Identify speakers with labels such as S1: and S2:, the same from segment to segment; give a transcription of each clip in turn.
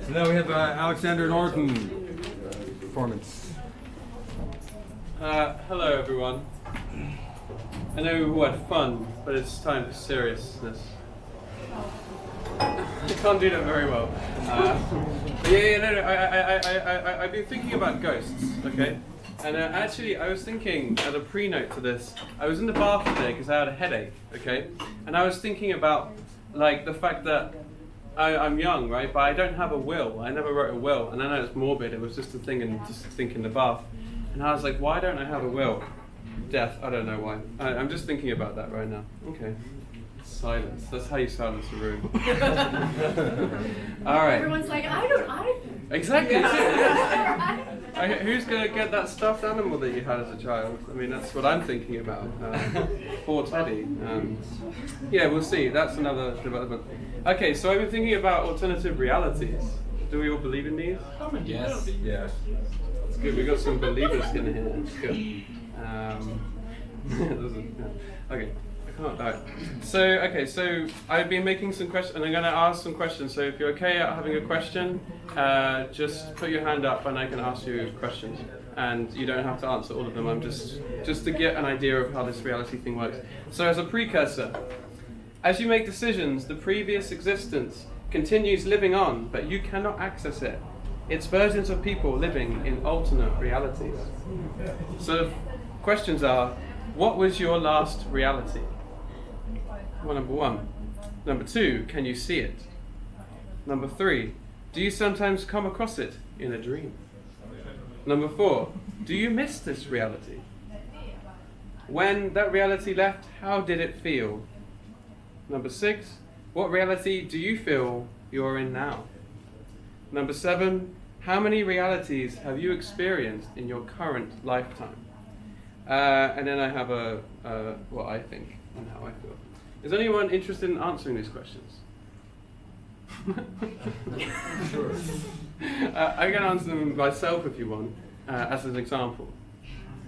S1: So now we have Alexander Norton performance.
S2: Hello everyone. I know we had fun, but it's time for seriousness. I can't do that very well. But I've been thinking about ghosts, okay? And actually, I was thinking, as a pre-note to this, I was in the bath today because I had a headache, okay? And I was thinking about, like, the fact that I'm young, right? But I don't have a will. I never wrote a will. And I know it's morbid. It was just a thing and just think in the bath. And I was like, why don't I have a will? Death, I don't know why. I'm just thinking about that right now. Okay. Silence. That's how you silence a room. All right.
S3: Everyone's like, I don't either.
S2: Exactly. Yeah. Who's going to get that stuffed animal that you had as a child? I mean, that's what I'm thinking about. Poor Teddy. Yeah, we'll see. That's another development. Okay, so I've been thinking about alternative realities. Do we all believe in these?
S1: Yes. Yes.
S2: It's good. We've got some believers in here. It's good. Okay. Alright. So I've been making some questions, and I'm going to ask some questions. So if you're okay at having a question, just put your hand up, and I can ask you questions. And you don't have to answer all of them. I'm just to get an idea of how this reality thing works. So as a precursor, as you make decisions, the previous existence continues living on, but you cannot access it. It's versions of people living in alternate realities. So questions are: what was your last reality? Well, number one. Number two, can you see it? Number three, do you sometimes come across it in a dream? Number four, do you miss this reality? When that reality left, how did it feel? Number six, what reality do you feel you're in now? Number seven, how many realities have you experienced in your current lifetime? And then I have what I think and how I feel. Is anyone interested in answering these questions?
S1: Sure.
S2: I can answer them myself if you want, as an example.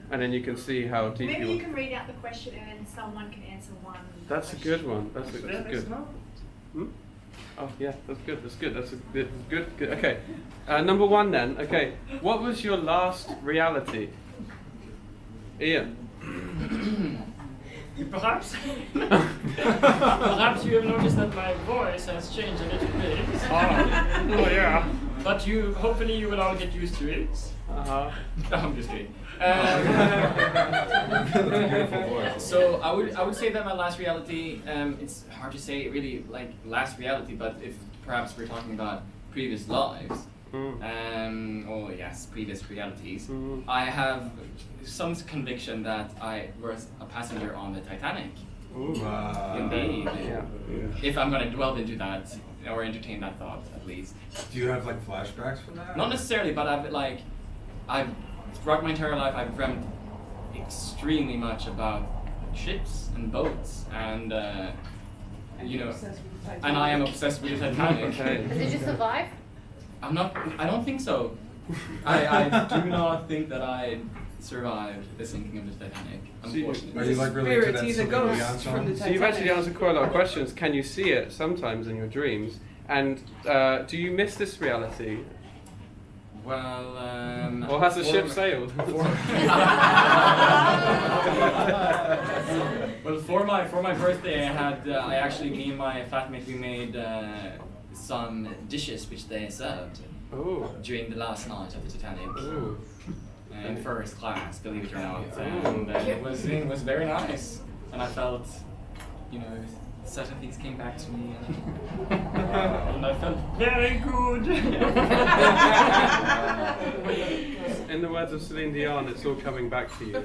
S2: And then you can see how deep
S3: Maybe
S2: you
S3: you
S2: want.
S3: can read out the question and then someone can answer one.
S2: That's a good one. That's good. Hmm? Oh yeah, that's good. That's good. Okay. Number one then. Okay. What was your last reality? Ian.
S4: Perhaps. Perhaps you have noticed that my voice has changed a little bit. Oh yeah. But hopefully you will all get used to it.
S2: Uh-huh.
S4: No, I'm just kidding.
S1: Beautiful voice.
S5: So I would say that my last reality, it's hard to say really like last reality, but if perhaps we're talking about previous lives, or yes, previous realities, I have some conviction that I was a passenger on the Titanic. Indeed.
S2: Yeah.
S5: If I'm going to delve into that or entertain that thought at least.
S1: Do you have like flashbacks from that?
S5: Not necessarily, but I've throughout my entire life I've dreamt extremely much about ships and boats and and I am obsessed with the Titanic.
S2: Okay.
S3: Did you survive?
S5: I don't think so. I do not think that I survived the sinking of the Titanic, unfortunately.
S1: Are you like related to that
S6: Spirits, the
S1: Celine Dion
S6: ghosts from the
S1: song?
S2: So you've actually answered quite a lot of questions. Can you see it sometimes in your dreams? And do you miss this reality?
S5: Well,
S2: Or has the ship sailed?
S5: Well, for my birthday, I actually, me and my flatmate, we made some dishes which they served
S2: Oh.
S5: during the last night of the Titanic.
S2: Ooh.
S5: In first class, believe it or not, and it was very nice, and I felt, certain things came back to me, and I felt very good.
S2: In the words of Celine Dion, it's all coming back to you.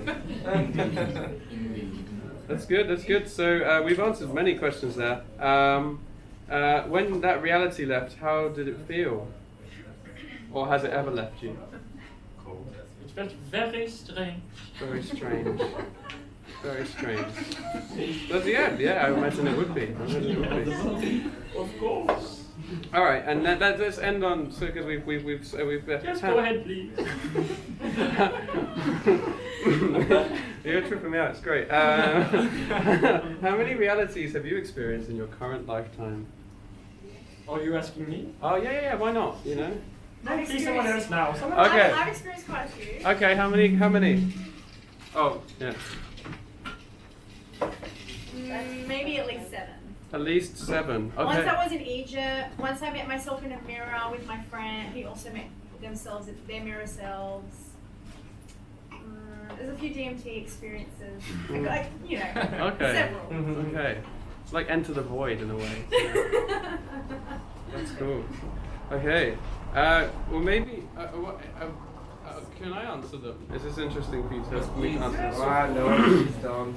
S5: Indeed.
S2: That's good. So we've answered many questions there. When that reality left, how did it feel? Or has it ever left you?
S4: It felt very strange.
S2: Very strange. Very strange. But yeah, I imagine it would be.
S4: Of course.
S2: All right, and let's end on because we've
S4: Just go ahead, please.
S2: You're tripping me out. It's great. How many realities have you experienced in your current lifetime?
S4: Are you asking me?
S2: Oh yeah, why not? You know.
S3: I've
S4: Please, someone else now. Someone
S2: Okay.
S3: I've experienced quite a few.
S2: Okay, how many? Oh, yeah.
S3: Maybe at least 7.
S2: At least 7. Okay.
S3: Once I was in Egypt, once I met myself in a mirror with my friend, he also met themselves, their mirror selves. There's a few DMT experiences. Like, you know,
S2: Okay.
S3: several.
S2: Okay. It's like Enter the Void in a way. That's cool. Okay. Well, maybe. Can I answer them? Is this interesting for you to me to answer them?
S1: Ah, no, please don't.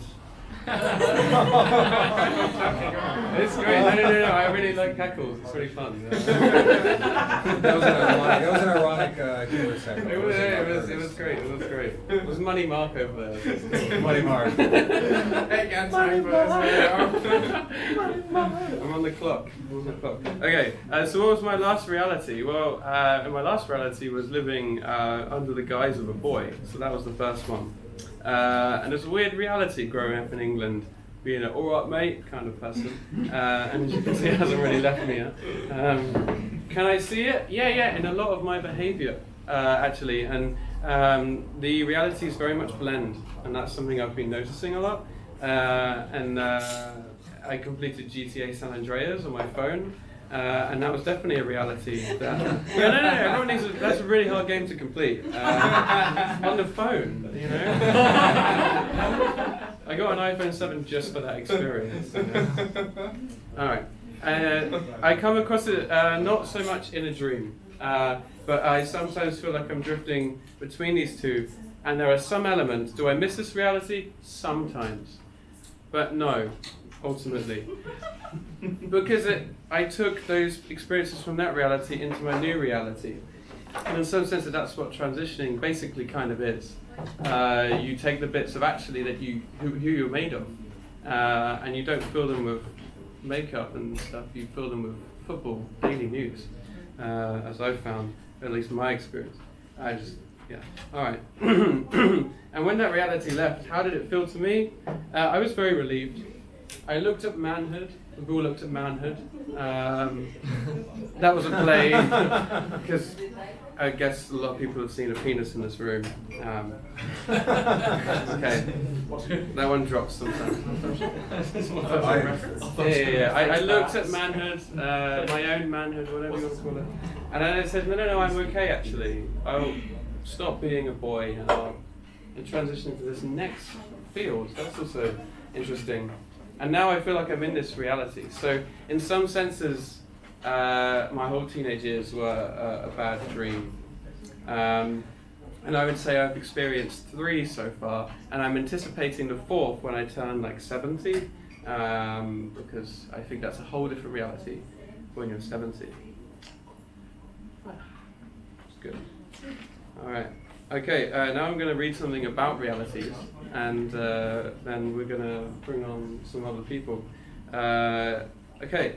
S2: It's great. No. I really like cackles. It's really fun.
S1: That was an ironic humor segment.
S2: It was great. It was Money Mark over there. It's cool.
S1: Money Mark.
S2: I'm on the clock. Okay, so what was my last reality? Well, my last reality was living under the guise of a boy. So that was the first one. And it's a weird reality growing up in England, being an alright mate kind of person. And as you can see, it hasn't really left me yet. Can I see it? Yeah, in a lot of my behaviour, actually. And the realities very much blend, and that's something I've been noticing a lot. I completed GTA San Andreas on my phone. And that was definitely a reality. That, no, everyone needs that's a really hard game to complete. On the phone, you know. I got an iPhone 7 just for that experience. You know? Alright. I come across it not so much in a dream, but I sometimes feel like I'm drifting between these two, and there are some elements. Do I miss this reality? Sometimes. But no, ultimately. Because I took those experiences from that reality into my new reality. And in some sense, that's what transitioning basically kind of is. You take the bits of actually that who you're made of, and you don't fill them with makeup and stuff. You fill them with football, daily news, as I've found, at least my experience. All right. And when that reality left, how did it feel to me? I was very relieved. I looked at manhood. We all looked at manhood. That was a play because I guess a lot of people have seen a penis in this room. Okay, that one drops sometimes. Yeah. I looked at manhood, my own manhood, whatever you want to call it, and then I said, no, I'm okay actually. I'll stop being a boy and I'll transition into this next field. That's also interesting. And now I feel like I'm in this reality. So in some senses, my whole teenage years were a bad dream. And I would say I've experienced 3 so far, and I'm anticipating the 4th when I turn like 70, because I think that's a whole different reality when you're 70. It's good. All right. Okay, now I'm going to read something about realities, and then we're going to bring on some other people. Okay,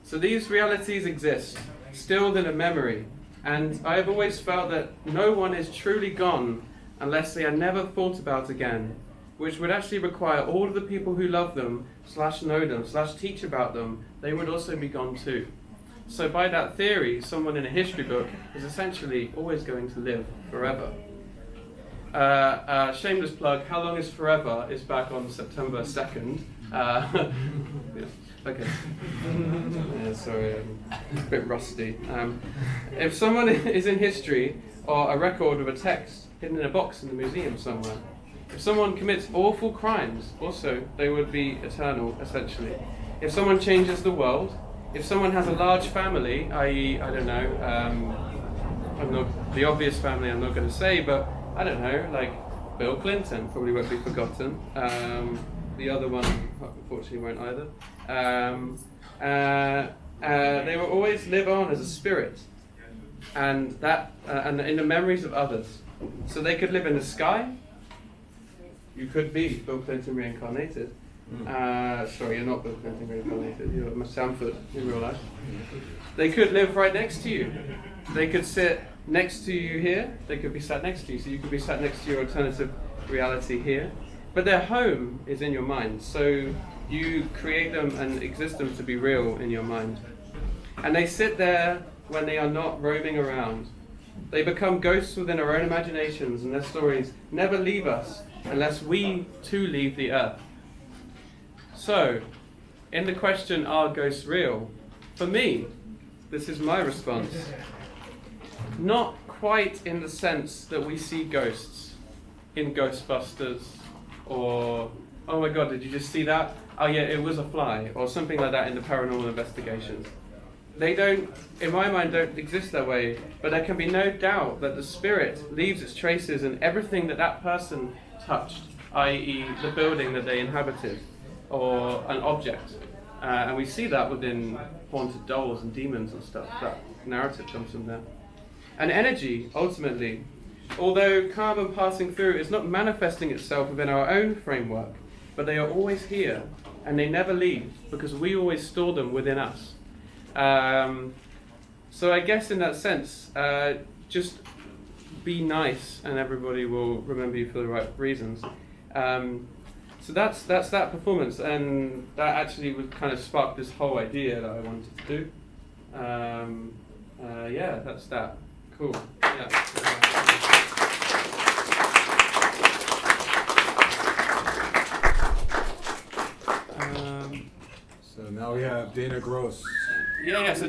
S2: so these realities exist, stilled in a memory, and I have always felt that no one is truly gone unless they are never thought about again, which would actually require all of the people who love them, /know them, /teach about them, they would also be gone too. So by that theory, someone in a history book is essentially always going to live forever. Shameless plug, How Long is Forever is back on September 2nd. Yeah, okay. Sorry, I'm a bit rusty. If someone is in history or a record of a text hidden in a box in the museum somewhere, if someone commits awful crimes, also they would be eternal, essentially. If someone changes the world, if someone has a large family, i.e., I don't know, I'm not the obvious family I'm not going to say, but I don't know, like Bill Clinton probably won't be forgotten. The other one, unfortunately, won't either. They will always live on as a spirit, and and in the memories of others. So they could live in the sky. You could be Bill Clinton reincarnated. Sorry, you're not Bill Clinton reincarnated. You're Miss Sanford in real life. They could live right next to you. They could sit next to you here. They could be sat next to you. So you could be sat next to your alternative reality here. But their home is in your mind. So you create them and exist them to be real in your mind. and they sit there when they are not roaming around. They become ghosts within our own imaginations, and their stories never leave us unless we too leave the earth. So, in the question, are ghosts real? For me, this is my response. Not quite in the sense that we see ghosts in Ghostbusters, or, oh my god, did you just see that? Oh yeah, it was a fly, or something like that in the paranormal investigations. They don't, in my mind, don't exist that way, but there can be no doubt that the spirit leaves its traces in everything that that person touched, i.e. the building that they inhabited, or an object. And we see that within haunted dolls and demons and stuff. That narrative comes from there. And energy, ultimately, although carbon passing through is not manifesting itself within our own framework, but they are always here, and they never leave, because we always store them within us. So I guess in that sense, just be nice, and everybody will remember you for the right reasons. So that's that performance, and that actually would kind of spark this whole idea that I wanted to do. Yeah, that's that. Cool. Yeah.
S1: So now we have Dana Gross.
S2: Yeah. So